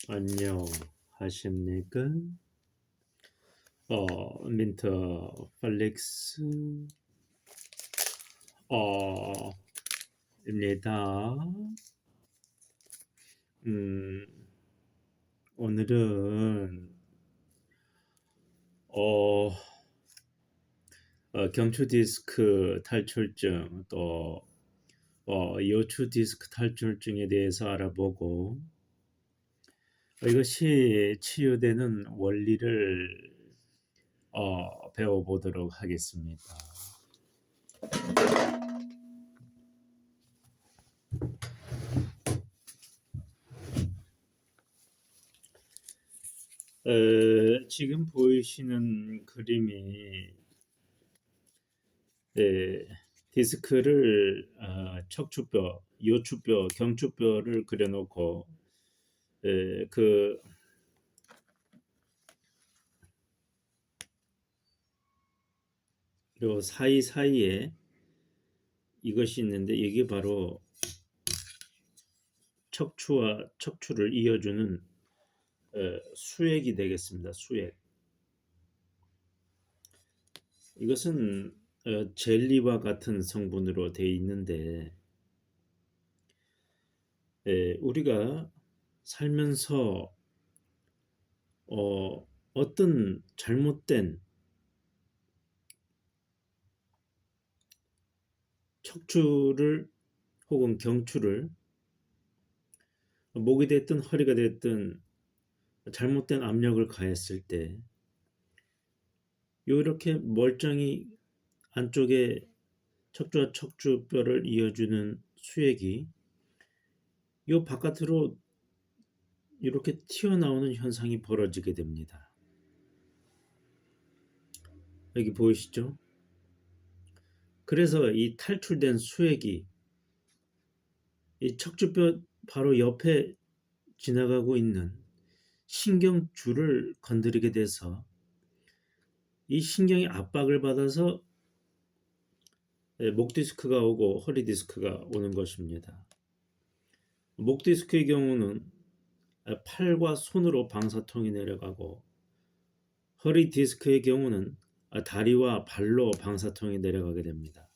안녕하십니까? 민터 펠릭스 입니다. 음, 오늘은 어, 경추 디스크 탈출증 또 요추 디스크 탈출증에 대해서 알아보고 이것이 치유되는 원리를 배워보도록 하겠습니다. 지금 보이시는 그림이 디스크를 척추뼈, 요추뼈, 경추뼈를 그려놓고 그 요 사이사이에 이것이 있는데 이게 바로 척추와 척추를 이어주는 수액이 되겠습니다. 수액. 이것은 젤리와 같은 성분으로 되어 있는데 우리가 살면서 어떤 잘못된 척추를 혹은 경추를 목이 됐든 허리가 됐든 잘못된 압력을 가했을 때 이렇게 멀쩡히 안쪽에 척추와 척추뼈를 이어주는 수액이 이 바깥으로 이렇게 튀어나오는 현상이 벌어지게 됩니다. 여기 보이시죠? 그래서 이 탈출된 수액이 이 척추뼈 바로 옆에 지나가고 있는 신경줄을 건드리게 돼서 이 신경이 압박을 받아서 목 디스크가 오고 허리 디스크가 오는 것입니다. 목 디스크의 경우는 팔과 손으로 방사통이 내려가고 허리 디스크의 경우는 다리와 발로 방사통이 내려가게 됩니다.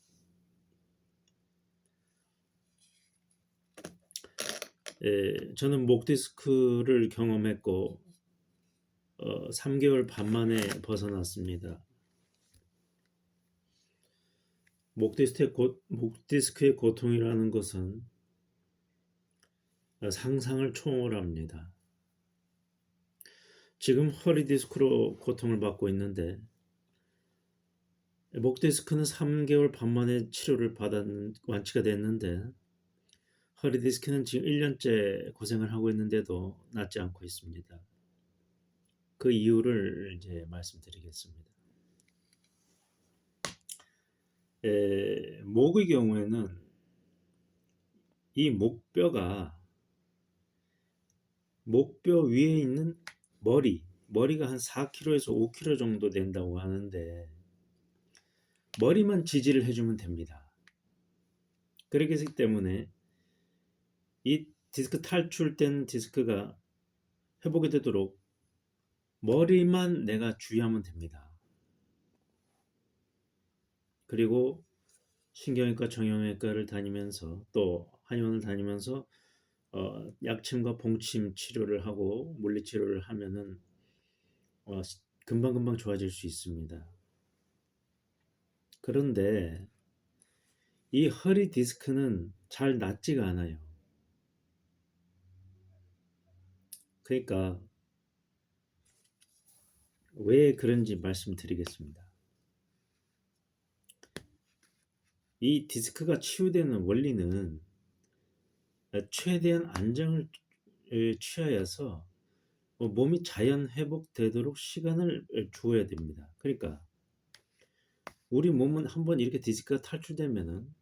저는 목 디스크를 경험했고 3개월 반 만에 벗어났습니다. 목 디스크의 고통이라는 것은 상상을 초월합니다. 지금 허리 디스크로 고통을 받고 있는데 목 디스크는 3개월 반 만에 치료를 완치가 됐는데 허리 디스크는 지금 1년째 고생을 하고 있는데도 낫지 않고 있습니다. 그 이유를 이제 말씀드리겠습니다. 목의 경우에는 이 목뼈가 목뼈 위에 있는 머리가 한 4kg에서 5kg 정도 된다고 하는데 머리만 지지를 해주면 됩니다. 그렇기 때문에 이 디스크 탈출된 디스크가 회복이 되도록 머리만 내가 주의하면 됩니다. 그리고 신경외과, 정형외과를 다니면서 또 한의원을 다니면서 약침과 봉침 치료를 하고 물리치료를 하면은 금방금방 좋아질 수 있습니다. 그런데 이 허리 디스크는 잘 낫지가 않아요. 그러니까 왜 그런지 말씀드리겠습니다. 이 디스크가 치유되는 원리는 최대한 안정을 취하여서 몸이 자연 회복되도록 시간을 주어야 됩니다. 그러니까 우리 몸은 한번 이렇게 디스크가 탈출되면은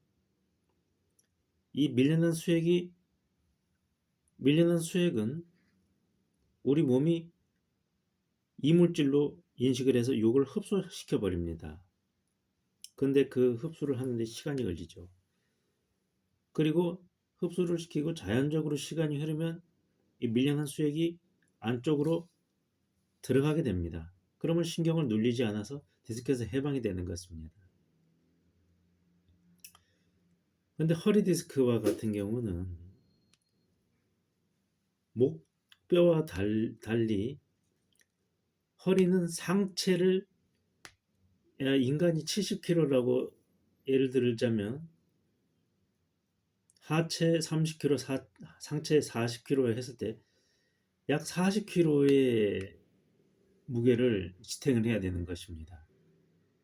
이 밀려난 수액은 우리 몸이 이물질로 인식을 해서 이걸 흡수시켜 버립니다. 근데 그 흡수를 하는데 시간이 걸리죠. 그리고 흡수를 시키고 자연적으로 시간이 흐르면 이 밀려난 수액이 안쪽으로 들어가게 됩니다. 그러면 신경을 눌리지 않아서 디스크에서 해방이 되는 것입니다. 근데 허리 디스크와 같은 경우는 목뼈와 달리 허리는 상체를 인간이 70kg라고 예를 들자면 하체 30kg, 상체 40kg 했을 때 약 40kg의 무게를 지탱을 해야 되는 것입니다.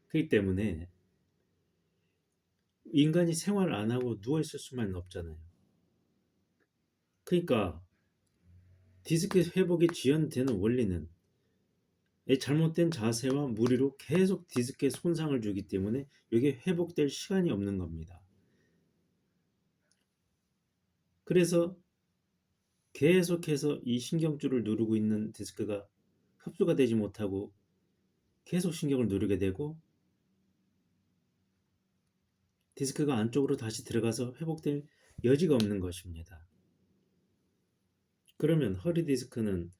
그렇기 때문에 인간이 생활을 안 하고 누워 있을 수만 없잖아요. 그러니까 디스크 회복이 지연되는 원리는 잘못된 자세와 무리로 계속 디스크에 손상을 주기 때문에 이게 회복될 시간이 없는 겁니다. 그래서 계속해서 이 신경줄을 누르고 있는 디스크가 흡수가 되지 못하고 계속 신경을 누르게 되고 디스크가 안쪽으로 다시 들어가서 회복될 여지가 없는 것입니다. 그러면 허리 디스크는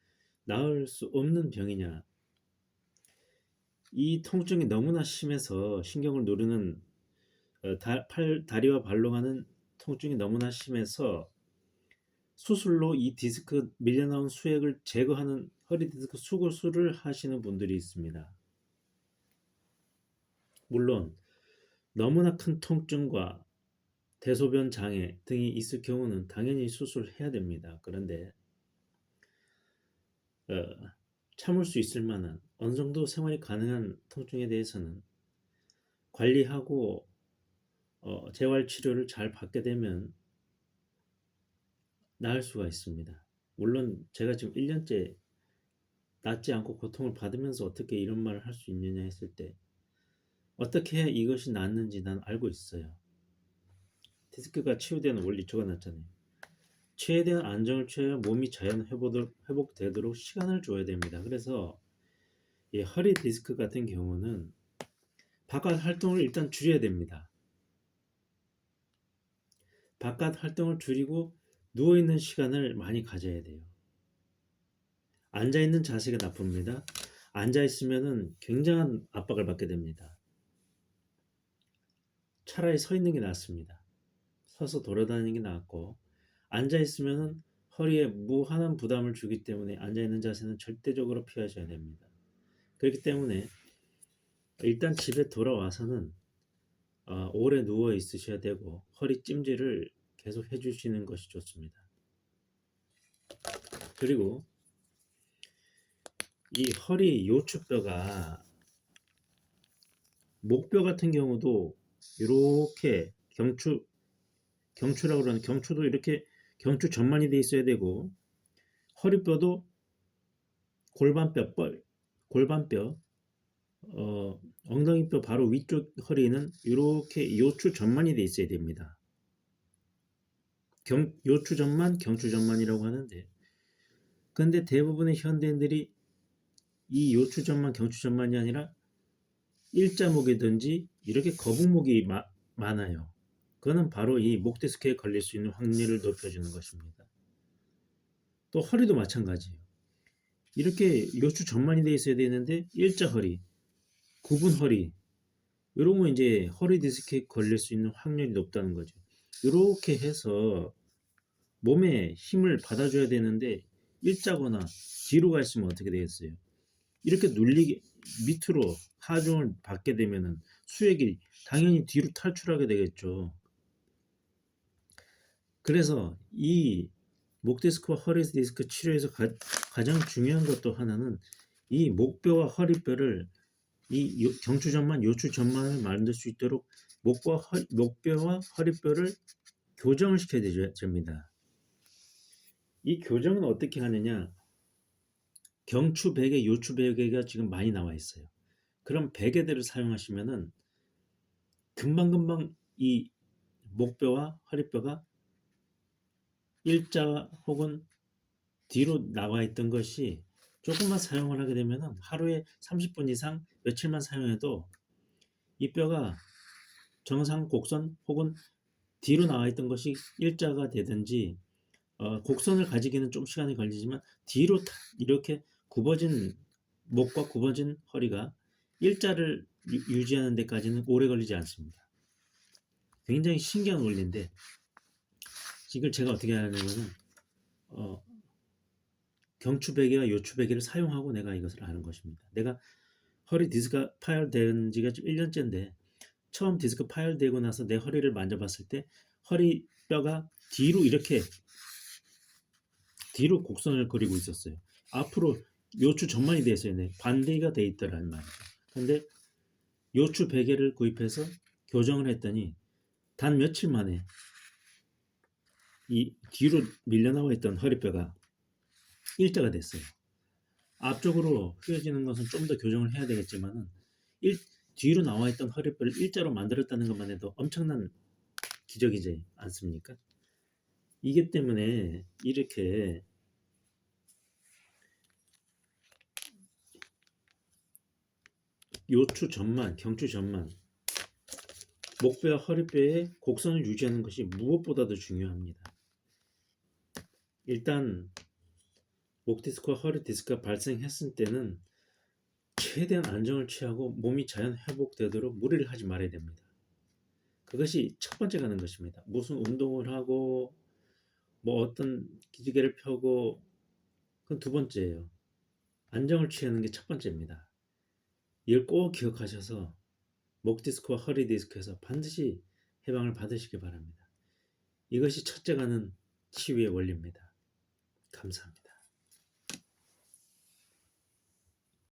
나을 수 없는 병이냐? 이 통증이 너무나 심해서 신경을 누르는 다리와 발로 가는 통증이 너무나 심해서 수술로 이 디스크 밀려나온 수액을 제거하는 허리 디스크 수술을 하시는 분들이 있습니다. 물론 너무나 큰 통증과 대소변 장애 등이 있을 경우는 당연히 수술해야 됩니다. 그런데 참을 수 있을 만한 어느 정도 생활이 가능한 통증에 대해서는 관리하고 재활 치료를 잘 받게 되면 나을 수가 있습니다. 물론 제가 지금 1년째 낫지 않고 고통을 받으면서 어떻게 이런 말을 할 수 있느냐 했을 때 어떻게 해야 이것이 낫는지 난 알고 있어요. 디스크가 치유되는 원리 적어놨잖아요. 최대한 안정을 취해야 몸이 자연 회복되도록 시간을 줘야 됩니다. 그래서 이 허리 디스크 같은 경우는 바깥 활동을 일단 줄여야 됩니다. 바깥 활동을 줄이고 누워있는 시간을 많이 가져야 돼요. 앉아있는 자세가 나쁩니다. 앉아있으면 굉장한 압박을 받게 됩니다. 차라리 서 있는 게 낫습니다. 서서 돌아다니는 게 낫고 앉아있으면 허리에 무한한 부담을 주기 때문에 앉아있는 자세는 절대적으로 피하셔야 됩니다. 그렇기 때문에 일단 집에 돌아와서는 오래 누워 있으셔야 되고 허리 찜질을 계속 해주시는 것이 좋습니다. 그리고 이 허리 요추뼈가 목뼈 같은 경우도 이렇게 경추라고 그러는 경추도 이렇게 경추 전만이 돼 있어야 되고 허리뼈도 골반뼈 엉덩이뼈 바로 위쪽 허리는 이렇게 요추 전만이 돼 있어야 됩니다. 요추 전만, 경추 전만이라고 하는데 근데 대부분의 현대인들이 이 요추 전만, 경추 전만이 아니라 일자목이든지 이렇게 거북목이 많아요. 그거는 바로 이 목 디스크에 걸릴 수 있는 확률을 높여주는 것입니다. 또 허리도 마찬가지예요. 이렇게 요추 전만이 되어 있어야 되는데 일자 허리, 구분 허리 이런 거 이제 허리 디스크에 걸릴 수 있는 확률이 높다는 거죠. 이렇게 해서 몸에 힘을 받아줘야 되는데 일자거나 뒤로 가 있으면 어떻게 되겠어요? 이렇게 눌리게 밑으로 하중을 받게 되면은 수액이 당연히 뒤로 탈출하게 되겠죠. 그래서 이 목 디스크와 허리 디스크 치료에서 가장 중요한 것도 하나는 이 목뼈와 허리뼈를 이 경추전만, 요추전만을 만들 수 있도록 목뼈와 허리뼈를 교정을 시켜야 됩니다. 이 교정은 어떻게 하느냐? 경추 베개, 요추 베개가 지금 많이 나와 있어요. 그럼 베개들을 사용하시면은 금방금방 이 목뼈와 허리뼈가 일자 혹은 뒤로 나와 있던 것이 조금만 사용을 하게 되면 하루에 30분 이상 며칠만 사용해도 이 뼈가 정상 곡선 혹은 뒤로 나와 있던 것이 일자가 되든지 곡선을 가지기는 좀 시간이 걸리지만 뒤로 탁 이렇게 굽어진 목과 굽어진 허리가 일자를 유지하는 데까지는 오래 걸리지 않습니다. 굉장히 신기한 원리인데 이걸 제가 어떻게 하냐면은 어, 경추베개와 요추베개를 사용하고 내가 이것을 아는 것입니다. 내가 허리 디스크가 파열된 지가 지금 1년째인데 처음 디스크 파열되고 나서 내 허리를 만져봤을 때 허리뼈가 뒤로 이렇게 뒤로 곡선을 그리고 있었어요. 앞으로 요추 전만이 돼 있어요. 네. 반대가 돼 있더란 말이죠. 근데 요추 베개를 구입해서 교정을 했더니 단 며칠 만에 이 뒤로 밀려나와 있던 허리뼈가 일자가 됐어요. 앞쪽으로 휘어지는 것은 좀 더 교정을 해야 되겠지만은 뒤로 나와 있던 허리뼈를 일자로 만들었다는 것만 해도 엄청난 기적이지 않습니까? 이게 때문에 이렇게 요추 전만, 경추 전만, 목뼈와 허리뼈의 곡선을 유지하는 것이 무엇보다도 중요합니다. 일단 목 디스크와 허리 디스크가 발생했을 때는 최대한 안정을 취하고 몸이 자연 회복되도록 무리를 하지 말아야 됩니다. 그것이 첫 번째 가는 것입니다. 무슨 운동을 하고 뭐 어떤 기지개를 펴고 그건 두 번째예요. 안정을 취하는 게 첫 번째입니다. 이걸 꼭 기억하셔서 목 디스크와 허리 디스크에서 반드시 해방을 받으시기 바랍니다. 이것이 첫째 가는 치유의 원리입니다. 감사합니다.